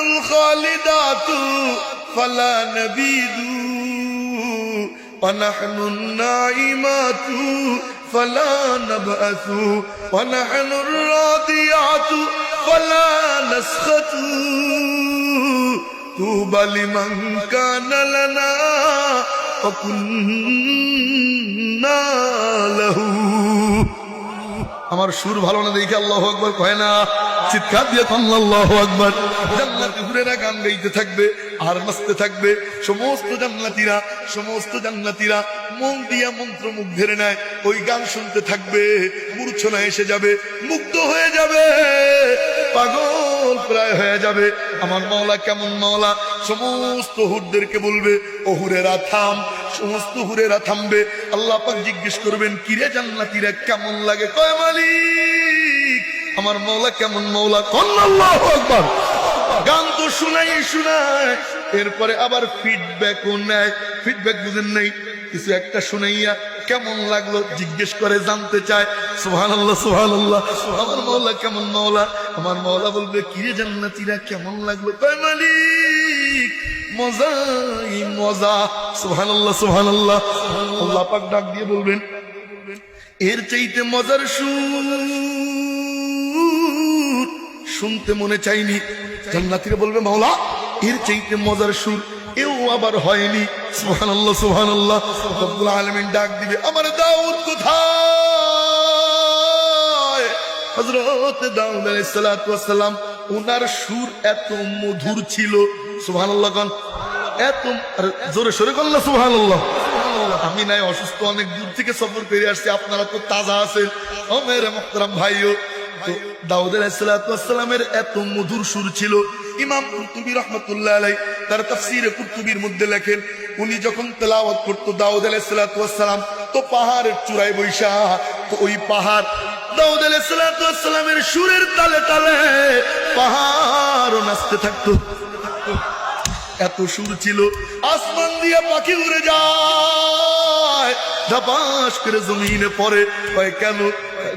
الخالدات فلا نبيد ونحن النائمات فلا نبعث ونحن الراضيات فلا نسخط طوبى لمن كان لنا وكنا له আমার সুর ভালো না দেখে আল্লাহু আকবার কয় না, চিৎকার দিয়ে আল্লাহু আকবার। জান্নাতি হুরেরা গান গাইতে থাকবে আর নাচতে থাকবে। সমস্ত জান্নাতীরা মন দিয়া মন্ত্র মুগ্ধের নেয় ওই গান শুনতে থাকবে। মূর্ছনা এসে যাবে, মুগ্ধ হয়ে যাবে, পাগল প্রায় হয়ে যাবে। আমার মাওলা কেমন মাওলা। সমস্ত হুরদেরকে বলবে, ও হুরেরা থাম। সমস্ত হুরেরা থামবে। আল্লাহ পাক জিজ্ঞেস করবেন, কিরে জান্নাতীরা কেমন লাগে? কয় মালিক আমার মাওলা কেমন মাওলা। আল্লাহু আকবার। গান তো শোনায়, এরপরে আবার ফিডব্যাকও নেয়। ফিডব্যাক বুঝেন নাই, কিছু একটা শুনাইয়া কেমন লাগলো জিজ্ঞেস করে, জানতে চায়। সুবহানাল্লাহ সুবহানাল্লাহ। আমার মাওলা কেমন মাওলা। আমার মাওলা বলবে, কিরে জান্নাতীরা কেমন লাগলো? কয় মালিক মজাই মজা। সুবহানাল্লাহ সুবহানাল্লাহ। আল্লাহ পাক ডাক দিয়ে বলবেন, এর চাইতে মজার সুর শুনতে মনে চাইনি। জান্নাতীরা বলবে, মাওলা এর চাইতে মজার সুর এও আবার হয়নি। সুবহানাল্লাহ সুবহানাল্লাহ। রব্বুল আলামিন ডাক দিবে, আমার দাউদ কোথায়? হযরত দাউদ আলাইহিস সালাতু ওয়াস সালাম, ওনার সুর এত মধুর ছিল। সুবহানাল্লাহ গান এত জোরে সোরে বলল সুবহানাল্লাহ। আমি নাই অসুস্থ, অনেক দূর থেকে সফর করে আসছি, আপনারা তো তাজা আছেন। ও মেরে মুহতারাম ভাইও, তো দাউদ আলাইহিস সালাতু ওয়াস সালামের এত মধুর সুর ছিল। ইমাম কুরতুবী রাহমাতুল্লাহ আলাইহি তার তাফসীরে কুরতুবীর মধ্যে লেখেন, উনি যখন তেলাওয়াত করত দাউদ আলাইহিস সালাতু ওয়াস সালাম, তো পাহাড়ের চূড়ায় বৈশা, তো ওই পাহাড় দাউদ আলাইহিস সালাতু ওয়াস সালামের সুরের তালে তালে পাহাড়ও নাচতে থাকতো। এত সুর ছিল। আসমান দিয়ে পাখি উড়ে যায়, ধাপাস করে জমিনে পড়ে। কয় কেন?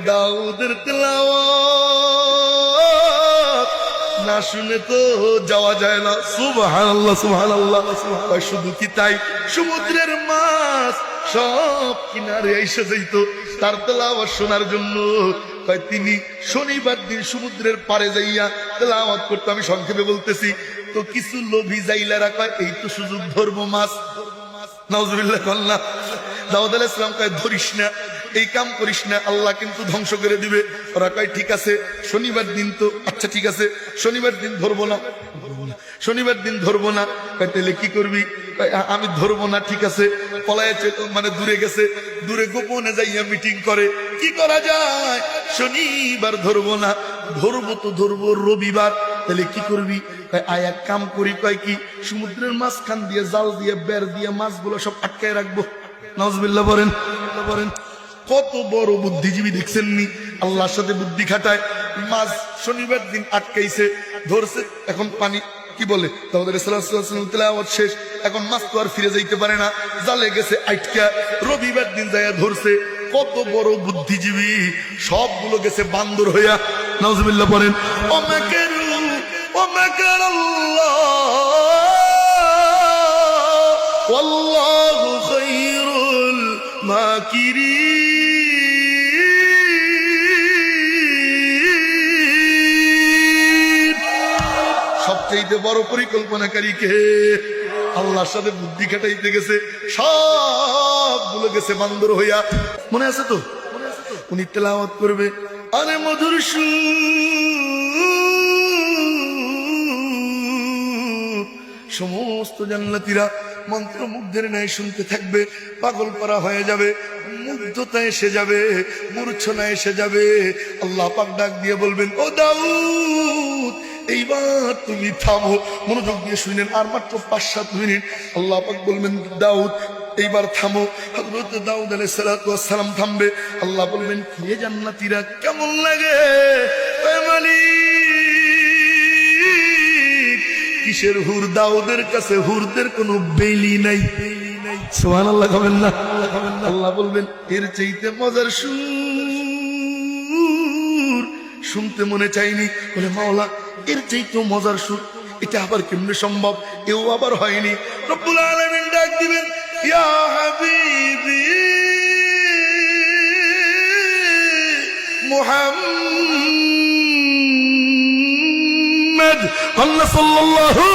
দাউদের তেলাওয়াত না শুনে তো যাওয়া যায় না। সুবহানাল্লাহ সুবহানাল্লাহ। শুধু কি তাই, সমুদ্রের মাছ সব কিনারে এসে যাইতো তার তেলাওয়াত শোনার জন্য। কয় তিনি শনিবার দিন সমুদ্রের পাড়ে যাইয়া তেলাওয়াত করতো। আমি সংক্ষেপে বলতেছি। তো কিছু লোভী জাইলারা কয়, এই তো সুযোগ, ধরবো মাছ। নাউজুবিল্লাহ কল্লা। দাউদ আলাইহিস সালাম কয়, ধরিস না, এই কাম করিস না, আল্লাহ কিন্তু ধ্বংস করে দিবে। ওরা কয়, ঠিক আছে শনিবার দিন তো, আচ্ছা ঠিক আছে শনিবার দিন ধরবো না, শনিবার দিন ধরবো না। তাহলে কি করবি? আমি ধরবো না। ঠিক আছে, পলায়েছে, মানে দূরে গেছে, দূরে গোপনে যাইয়া মিটিং করে। কি করা যায়? শনিবার ধরবো না, ধরবো তো ধরবো রবিবার। তাহলে কি করবি? আয় এক কাম করি। কয় কি? সমুদ্রের মাঝখান দিয়ে জাল দিয়ে বের দিয়ে মাছগুলো সব আটকায় রাখবো। নাউজুবিল্লাহ বলেন। কত বড় বুদ্ধিজীবী দেখছেননি, আল্লাহর সাথে বুদ্ধি খাটায়। মাছ শনিবার দিন আটকাইছে, ধরছে, এখন পানি কি বলে দাউদ আলাইহিস সালাম তেলাওয়াত শেষ, এখন মাছ তো আর ফিরে যাইতে পারে না, জালে গেছে আটকা। রবিবার দিন যাইয়া ধরছে। কত বড় বুদ্ধিজীবী, সবগুলো গেছে বান্দর হইয়া। নাউজুবিল্লাহ বলেন। ও মাকারু ও মাকারাল্লাহ ওয়াল্লাহু খায়রুল মাকিরিন। সবচেয়ে বড় পরিকল্পনাকারী কে? আল্লাহর সাথে বুদ্ধি খাটাইতে গেছে, সবগুলো গেছে বান্দর হইয়া। মনে আছে তো? উনি তেলাওয়াত করবে, আরে মধুর সমস্ত জান্নাতীরা মন্ত্রমুগ্ধের ন্যায় শুনতে থাকবে, পাগল করা হয়ে যাবে, মুগ্ধতা এসে যাবে, মূর্ছনা এসে যাবে। আল্লাহ পাক ডাক দিয়ে বলবেন, ও দাউদ এইবার তুমি থামো। মনোযোগ দিয়ে শুনেন, আর মাত্র ৫-৭ মিনিট। আল্লাহ পাক বলবেন, দাউদ এইবার থামো। হযরত দাউদ আলাইহিস সালাতু ওয়াস সালাম থামবে। আল্লাহ বলবেন, কে জান্নাতীরা কেমন লাগে? কিসের হুর? দাউদের কাছে হুরদের কোনো বেলি নাই। সুবহানাল্লাহ কবেন না? আল্লাহ বলবেন, এর চাইতে মজার সুর শুনতে মনে চাইনি। বলে, মাওলা এর চাইতে মজার সুর এটা আবার কেমনে সম্ভব? এও আবার হয়নি। রব্বুল আলামিন ডাক দিবেন, ইয়া হাবিবি মুহাম্মদ সাল্লাল্লাহু,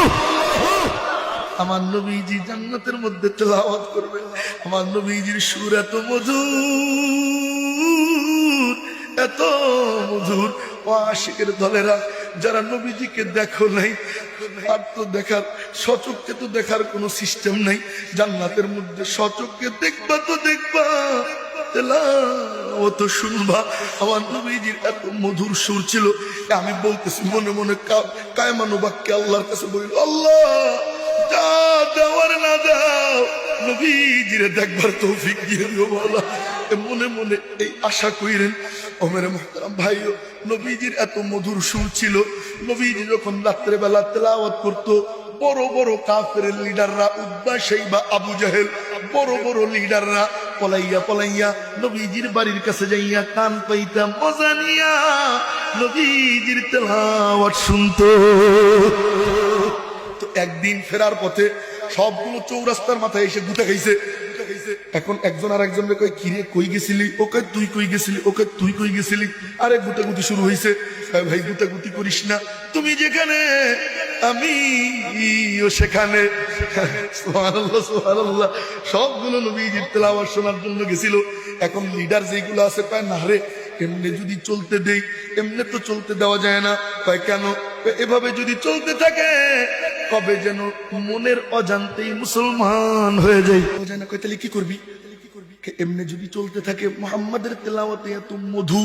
আমার নবীজি জান্নাতের মধ্যে তেলাওয়াত করবে। আমার নবীজির সুর এত মধুর, এত মধুর। ও আশিকের দলেরা, যারা নবীজিকে দেখো নাই, আর তো দেখার সচক্ষে তো দেখার কোনো সিস্টেম নাই। জান্নাতের মধ্যে সচক্ষে দেখবা তো দেখবা, তেলাওয়াত শুনবা। আমার নবীজির এত মধুর সুর ছিল, আমি বলতেছি মনে মনে কায়মানু বাক্যে আল্লাহর কাছে বলিল, আল্লাহ যা দেওয়ার না দাও, নবীজিরে দেখবার তৌফিক দিয়ে দিও মাওলা। মনে মনে এই আশা কইরেন। ও মেরে মুহতারাম ভাইও, নবীজির এত মধুর সুর ছিল। নবীজি যখন রাত্রে বেলা তেলাওয়াত করতো, বড় বড় কাফের লিডাররা, উতবা শাইবা আবু জাহেল, বড় বড় লিডাররা পলাইয়া পলাইয়া নবীজির বাড়ির কাছে যাইয়া কান পাইতাম মজা নিয়া নবীজির তেলাওয়াত শুনতো। তো একদিন ফেরার পথে সবগুলো চৌরাস্তার মাথায় এসে গুটা খাইছে। এখন একজন আর একজনকে কই, কিরে কই গেছিলি? ওকে তুই কই গেছিলি? ওকে তুই কই গেছিলি? আরে গুটাগুটি শুরু হয়েছে। ভাই গুটাগুটি করিস না, তুমি যেখানে আমিও সেখানে। সুবহানাল্লাহ সুবহানাল্লাহ। সবগুলো নবীজির তেলাওয়াত শোনার জন্য গেছিল। এখন লিডার যেগুলো আছে কয়, না রে এমনি যদি চলতে দেই, এমনি তো চলতে দেওয়া যায় না। কয় কেন? এভাবে যদি চলতে থাকে কবে যেন মনের অজান্তেই মুসলমান হয়ে যায়। না কয় তাহলে কি করবি? এমনি যদি চলতে থাকে, মুহাম্মাদের তেলাওয়াতে এত মধু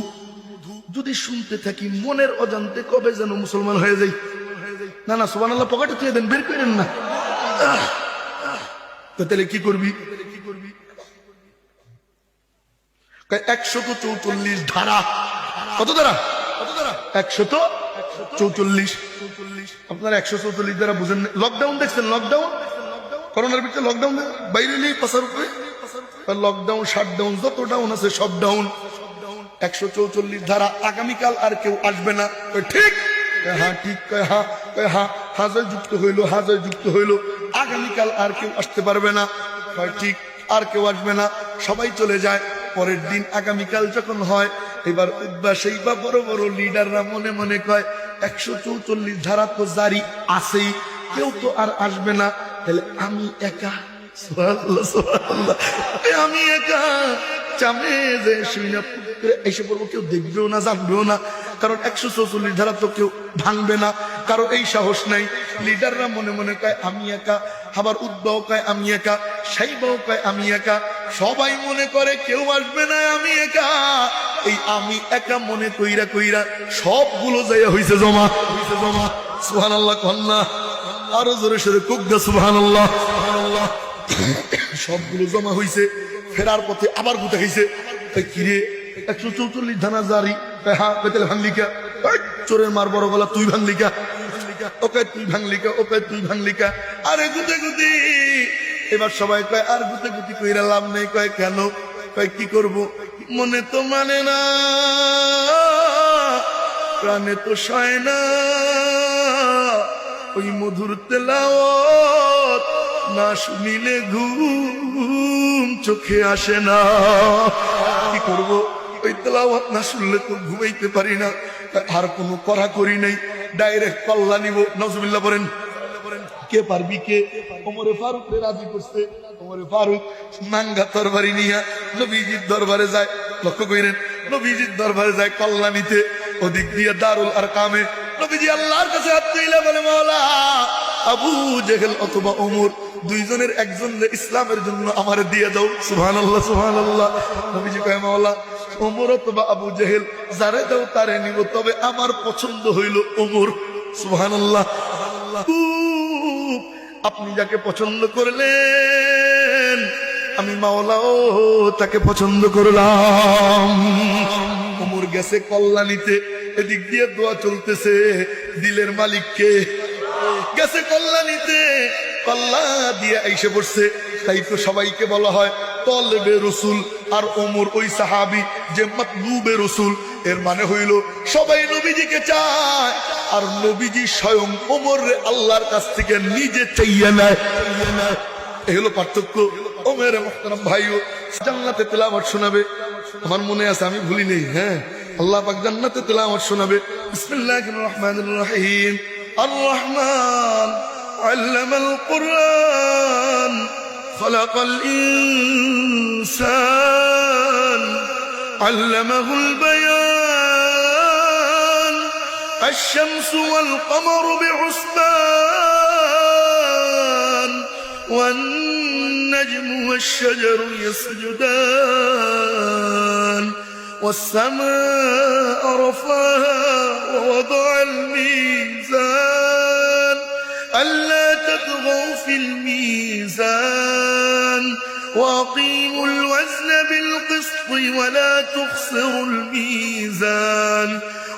যদি শুনতে থাকি, মনের অজান্তে কবে যেন মুসলমান হয়ে যায়। না না সুবহানাল্লাহ, পকেটে তুলে দেন, বের করেন না। তাহলে কি করবি? 144 ধারা। কত ধারা? 144। আপনারা 144 ধারা বুঝেন? লকডাউন দেখছেন? লকডাউন, করোনার ভিতরে লকডাউন, বাইরে নেই পাশার উপরে লকডাউন, শাটডাউন, যত ডাউন আছে সব ডাউন। 144 ধারা। আগামীকাল আর কেউ আসবে না। ঠিক? হ্যাঁ ঠিক। হ্যাঁ হ্যাঁ, হাজার যুক্ত হইলো, হাজার যুক্ত হইলো। আগামীকাল আর কেউ আসতে পারবে না। ঠিক, আর কেউ আসবে না, সবাই চলে যায়। পরের দিন আগামীকাল যখন হয়, এবার উদ্বা সেইবা বড় বড় লিডাররা মনে মনে কয়, 144 ধারা তো জারি আছেই, কেউ তো আর আসবে না, তাহলে আমি একা। সুবহানাল্লাহ সুবহানাল্লাহ। আমি একা চামে যে শুইনা এসে পড়বো, কেউ দেখবেও না, জানবেও না, কারণ 144 ধারা তো কেউ ভাঙবে না, কারো এই সাহস নাই। লিডাররা মনে মনে কয় আমি একা, আবার উদ্বাও কয় আমি একা, সাইবাও কয় আমি একা, সবাই মনে করে কেউ আসবে না, আমি একা। এই আমি একা মনে কইরা কইরা সবগুলো জায়গা হইছে জমা। সুবহানাল্লাহ কন্যা, আরো জোরে সোরে কুকদা সুবহানাল্লাহ। সবগুলো জমা হইছে। ফেরার পথে আবার গুটা খাইছে। কিরে 144 ধারা জারি? হ্যাঁ। তাহলে ভাঙলিকা? চোরের মার বড় গলা, তুই ভাঙলিকা? ওকে তুই ভাঙলিকা, ওকে তুই ভাঙলিকা। আরে গুতে গুতি। এবার সবাই কয় আর গুতে গুতি কইরা লাভ নেই। কয় কেন? কয় কি করব, মনে তো মানে না, প্রাণে তো সয় না, ওই মধুর তেলাওয়াত না শুনিলে ঘুম চোখে আসে না। কি করব, ওই তেলাওয়াত না শুনলে তো ঘুমাইতে পারি না। আর কোনো করা করি নাই, ডাইরেক্ট কল্লা নিব। নাউজুবিল্লাহ বলেন। কে পারবি? কে? ওমরে ফারুক রাজি করছে। ওমরে ফারুক নাঙ্গা তরবারি নিয়া নবীজির দরবারে যায়। লক্ষ্য করেন, নবীজির দরবারে যায় কল্লা নিতে। ওদিক দিয়ে দারুল আরকামে নবীজি আল্লাহর কাছে হাত তুলে বলে, মাওলা আবু জেহেল অথবা ওমর, দুইজনের একজন ইসলামের জন্য আমার দিয়ে দাও। সুবহানাল্লাহ সুবহানাল্লাহ। নবীজি কয়, মাওলা ওমর অথবা আবু জেহেল যারে দাও তারে নিব, তবে আমার পছন্দ হইল ওমর। সুবহানাল্লাহ। আপনি যাকে পছন্দ করলেন, আমি মাওলাও তাকে পছন্দ করলাম। ওমর গেছে কল্যাণীতে, এদিক দিয়ে দোয়া চলতেছে দিলের মালিককে। গেছে কল্যাণীতে, কল্লা দিয়ে এসে পড়ছে। তাই তো সবাইকে বলা হয় তলবে রসুল। আর ওমর ওই সাহাবি যে মাতলুবে রসুল। এর মানে হইল সবাই নবীজিকে চায়, আর নবীজি স্বয়ং ওমর আল্লাহর কাছ থেকে নিজে চাইয়া নেয়। এই হলো পার্থক্য। ও মেরে মুহতারাম ভাইও, জান্নাতে তেলাওয়াত শোনাবে, আমার মনে আছে আমি ভুলি নেই। হ্যাঁ, আল্লাহ পাক জান্নাতে তেলাওয়াত শোনাবে। বিসমিল্লাহির রহমানির রহিম। আর রহমান আল্লামাল কুরআন খালাকাল ইনসান আল্লামাহুল বায়ান আশ-শামসু ওয়াল কমারু বিহুসবান والنجم والشجر يسجدان والسماء رفعها ووضع الميزان ألا تطغوا في الميزان وأقيموا الوزن بالقسط ولا تخسروا الميزان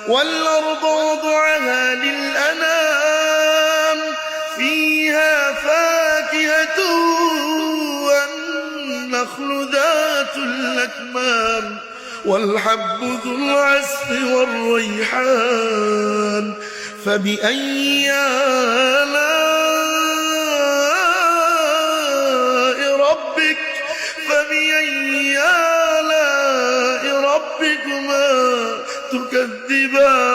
والأرض وضعها للأنام فيها فاكهة والنخل ذات الأكمام والحب ذو العصف والريحان فبأي آلاء ربكما تكذبان